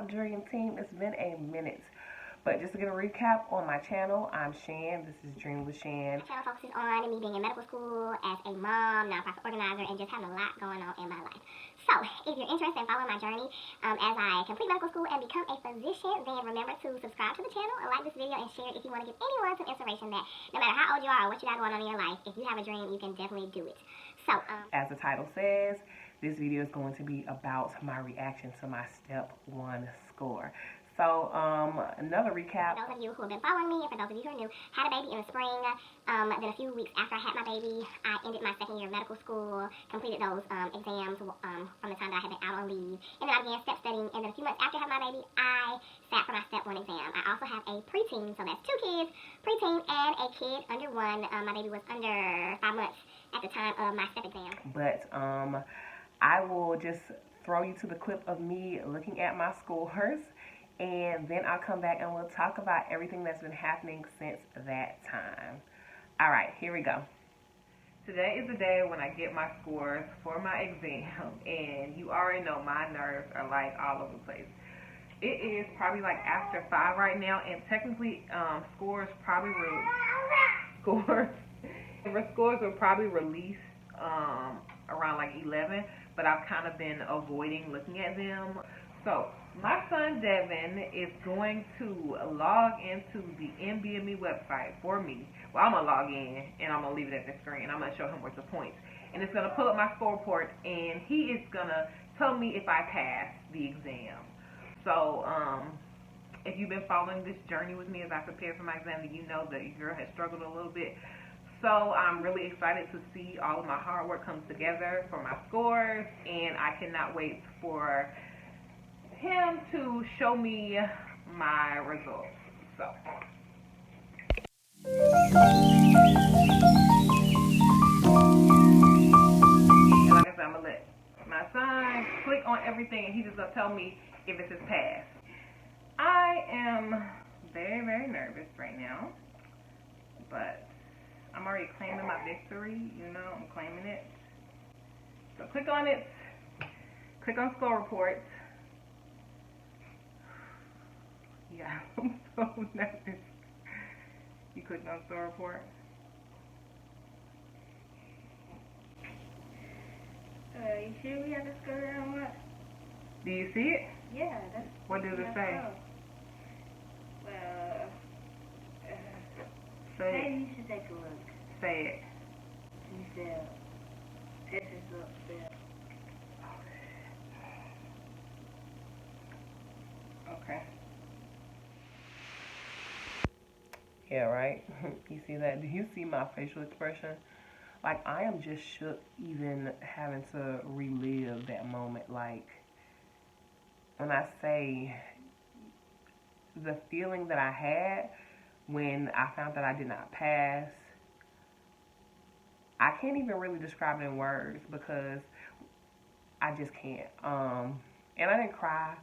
Dream Team. It's been a minute. But just to get a recap on my channel, I'm Shan. This is Dream with Shan. My channel focuses on me being in medical school, as a mom, nonprofit organizer, and just having a lot going on in my life. So, if you're interested in following my journey as I complete medical school and become a physician, then remember to subscribe to the channel and like this video and share it if you want to give anyone some inspiration that no matter how old you are or what you got going on in your life, if you have a dream, you can definitely do it. So, as the title says, this video is going to be about my reaction to my Step 1 score. So, another recap. For those of you who have been following me, and for those of you who are new, had a baby in the spring. Then a few weeks after I had my baby, I ended my second year of medical school, completed those exams from the time that I had been out on leave. And then I began step studying. And then a few months after I had my baby, I sat for my Step 1 exam. I also have a preteen, so that's 2 kids, preteen and a kid under 1. My baby was under 5 months at the time of my step exam. But I will just throw you to the clip of me looking at my scores. And then I'll come back and we'll talk about everything that's been happening since that time. All right, here we go. Today is the day when I get my scores for my exam. And you already know my nerves are like all over the place. It is probably like after 5 right now. And technically, scores were probably released around like 11. But I've kind of been avoiding looking at them. So, my son Devin is going to log into the NBME website for me. Well, I'm going to log in and I'm going to leave it at the screen. I'm going to show him what's the points. And it's going to pull up my score report and he is going to tell me if I pass the exam. So, if you've been following this journey with me as I prepare for my exam, then you know that your girl has struggled a little bit. So, I'm really excited to see all of my hard work come together for my scores. And I cannot wait for him to show me my results. So and like I said, I'm gonna let my son click on everything and he's just gonna tell me if it's his pass. I am very, very nervous right now, but I'm already claiming my victory, you know, I'm claiming it. So click on it, click on score reports. Yeah, I'm so nervous. You clicked on store report? You sure we have to scroll down what? Do you see it? Yeah, that's... What does it say? Well, say maybe it. you should take a look. Say it. You said, this is upset. Okay. Yeah, right? You see that? Do you see my facial expression? Like, I am just shook even having to relive that moment. Like, when I say the feeling that I had when I found that I did not pass, I can't even really describe it in words because I just can't. And I didn't cry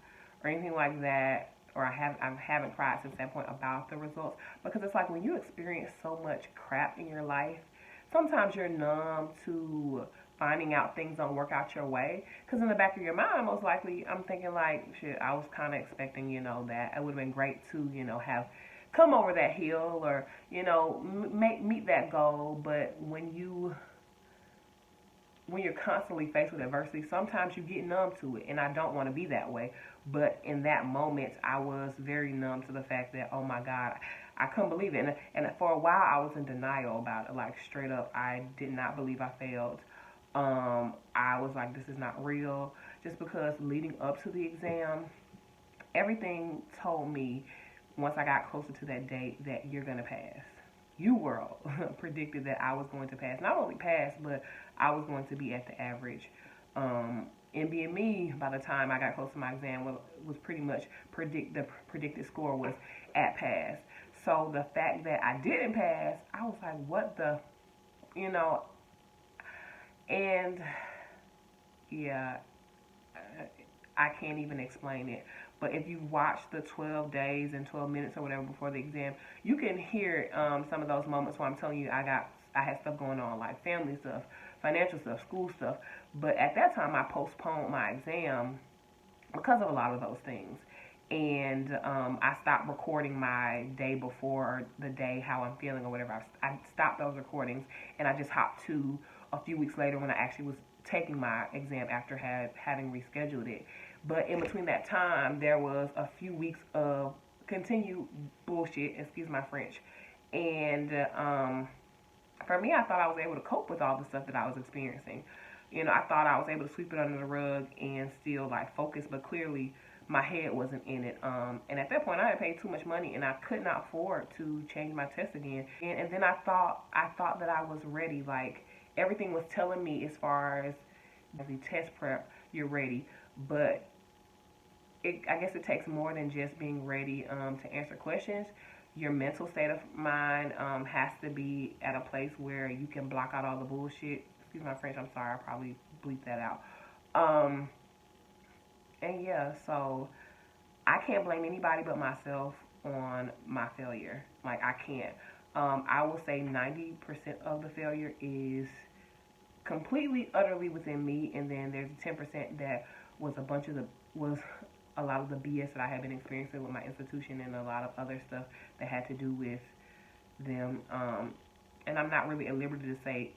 or anything like that. Or I haven't cried since that point about the results, because it's like when you experience so much crap in your life, sometimes you're numb to finding out things don't work out your way. Because in the back of your mind, most likely, I'm thinking like, shit, I was kind of expecting, you know, that it would have been great to, you know, have come over that hill or, you know, meet that goal. But when you're constantly faced with adversity, sometimes you get numb to it, and I don't want to be that way. But in that moment, I was very numb to the fact that, oh my God, I couldn't believe it. And for a while, I was in denial about it. Like, straight up, I did not believe I failed. I was like, this is not real. Just because leading up to the exam, everything told me, once I got closer to that date, that you're going to pass. Uworld predicted that I was going to pass. Not only pass, but I was going to be at the average. NBME, by the time I got close to my exam, was pretty much the predicted score was at pass. So the fact that I didn't pass, I was like, what the, you know, and yeah, I can't even explain it. But if you watch the 12 days and 12 minutes or whatever before the exam, you can hear some of those moments where I'm telling you I had stuff going on, like family stuff, financial stuff, school stuff. But at that time, I postponed my exam because of a lot of those things. and I stopped recording my day before or the day, how I'm feeling or whatever. I stopped those recordings, and I just hopped to a few weeks later when I actually was taking my exam after having rescheduled it. But in between that time, there was a few weeks of continued bullshit, excuse my French. And for me, I thought I was able to cope with all the stuff that I was experiencing. You know, I thought I was able to sweep it under the rug and still like focus, but clearly my head wasn't in it. And at that point, I had paid too much money, and I could not afford to change my test again. And then I thought that I was ready. Like everything was telling me as far as the test prep, you're ready. But I guess it takes more than just being ready to answer questions. Your mental state of mind has to be at a place where you can block out all the bullshit. Excuse my French, I'm sorry, I probably bleeped that out. And yeah, so I can't blame anybody but myself on my failure. Like, I can't. I will say 90% of the failure is completely, utterly within me, and then there's 10% that was a lot of the BS that I had been experiencing with my institution and a lot of other stuff that had to do with them. And I'm not really at liberty to say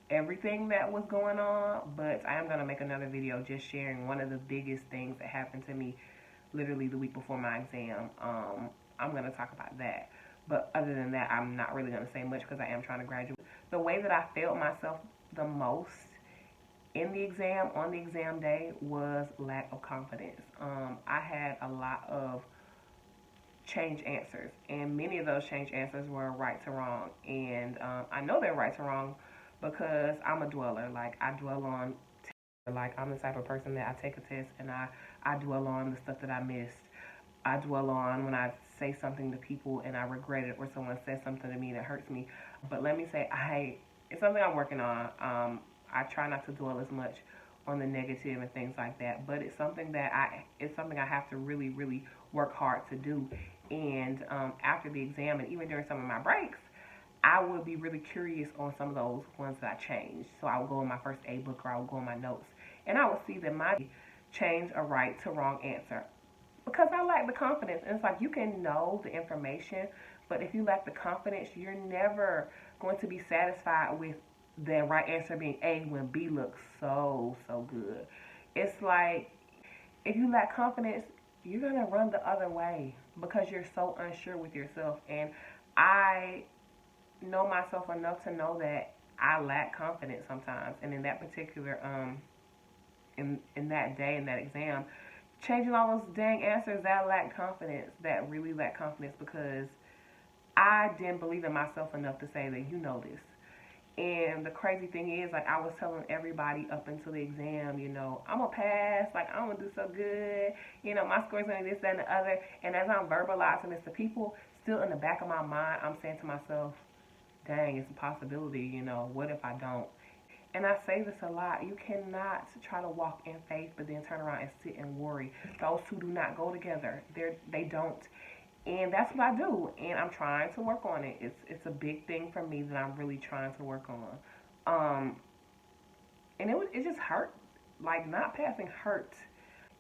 everything that was going on, but I am going to make another video just sharing one of the biggest things that happened to me literally the week before my exam. I'm going to talk about that. But other than that, I'm not really going to say much because I am trying to graduate. The way that I failed myself the most in the exam, on the exam day, was lack of confidence. I had a lot of change answers, and many of those change answers were right to wrong. And I know they're right to wrong because I'm a dweller. Like, I dwell on, like, I'm the type of person that I take a test and I dwell on the stuff that I missed. I dwell on when I say something to people and I regret it, or someone says something to me that hurts me. But let me say, it's something I'm working on. I try not to dwell as much on the negative and things like that, but it's something that I have to really, really work hard to do. And after the exam, and even during some of my breaks, I would be really curious on some of those ones that I changed. So I would go in my first aid book, or I would go in my notes, and I would see that my change a right to wrong answer, because I lack the confidence. And it's like, you can know the information, but if you lack the confidence, you're never going to be satisfied with the right answer being A when B looks so good. It's like, if you lack confidence, you're going to run the other way because you're so unsure with yourself. And I know myself enough to know that I lack confidence sometimes. And in that particular, in that day, in that exam, changing all those dang answers, that lacked confidence, that really lacked confidence, because I didn't believe in myself enough to say that you know this. And the crazy thing is, like, I was telling everybody up until the exam, you know, I'm going to pass, like, I'm going to do so good, you know, my score's going to be this, that, and the other. And as I'm verbalizing this to people, still in the back of my mind, I'm saying to myself, dang, it's a possibility, you know, what if I don't? And I say this a lot, you cannot try to walk in faith but then turn around and sit and worry. Those two do not go together. They don't. And that's what I do, and I'm trying to work on it. It's a big thing for me that I'm really trying to work on. And it just hurt. Like, not passing hurt.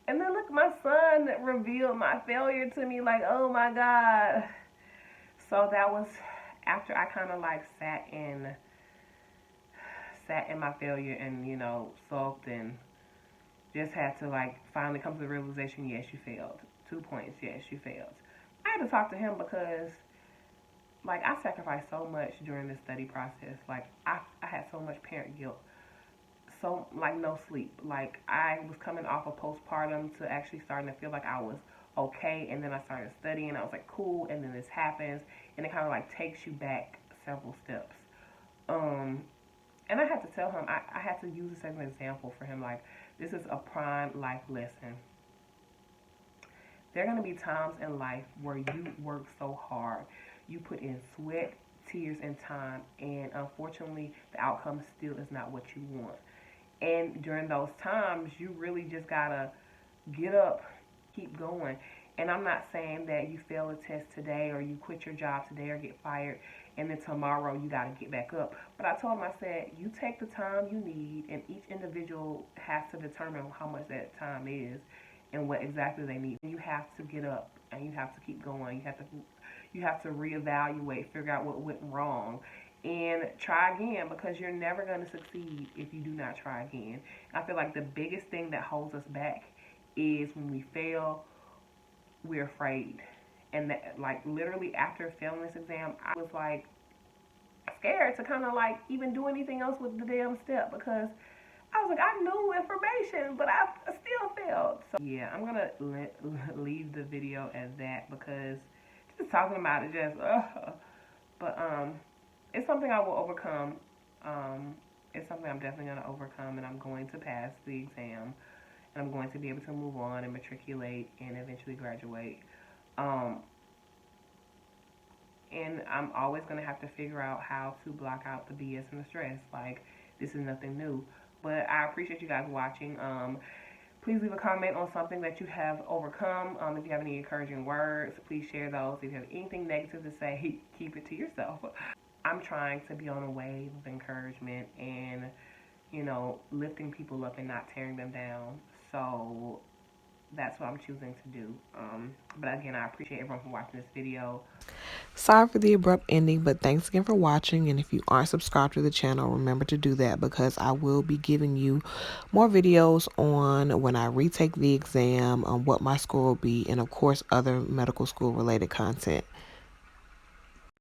And then look, my son revealed my failure to me, like, oh my God. So that was after I kind of like sat in my failure and, you know, sulked and just had to like finally come to the realization, yes, you failed. 2 points, yes, you failed. I had to talk to him because, like, I sacrificed so much during this study process. Like, I had so much parent guilt. So, like, no sleep. Like, I was coming off of postpartum to actually starting to feel like I was okay. And then I started studying. I was like, cool. And then this happens. And it kind of, like, takes you back several steps. And I had to tell him, I had to use this as an example for him. Like, this is a prime life lesson. There are going to be times in life where you work so hard. You put in sweat, tears, and time, and unfortunately, the outcome still is not what you want. And during those times, you really just got to get up, keep going. And I'm not saying that you fail a test today or you quit your job today or get fired and then tomorrow you got to get back up. But I told him, I said, you take the time you need, and each individual has to determine how much that time is. and what exactly they need. You have to get up and you have to keep going. You have to reevaluate, figure out what went wrong, and try again, because you're never going to succeed if you do not try again. I feel like the biggest thing that holds us back is when we fail, we're afraid. And that, like, literally after failing this exam, I was like scared to kind of like even do anything else with the damn step, because I was like, I knew information, but I still failed. So yeah, I'm gonna leave the video as that, because just talking about it just but it's something I will overcome. It's something I'm definitely gonna overcome, and I'm going to pass the exam, and I'm going to be able to move on and matriculate and eventually graduate. And I'm always going to have to figure out how to block out the BS and the stress. Like, this is nothing new. But I appreciate you guys watching. Please leave a comment on something that you have overcome. If you have any encouraging words, please share those. If you have anything negative to say, keep it to yourself. I'm trying to be on a wave of encouragement and, you know, lifting people up and not tearing them down. So that's what I'm choosing to do. But again, I appreciate everyone for watching this video. Sorry for the abrupt ending, but thanks again for watching. And if you aren't subscribed to the channel, remember to do that, because I will be giving you more videos on when I retake the exam, on what my score will be, and of course other medical school related content.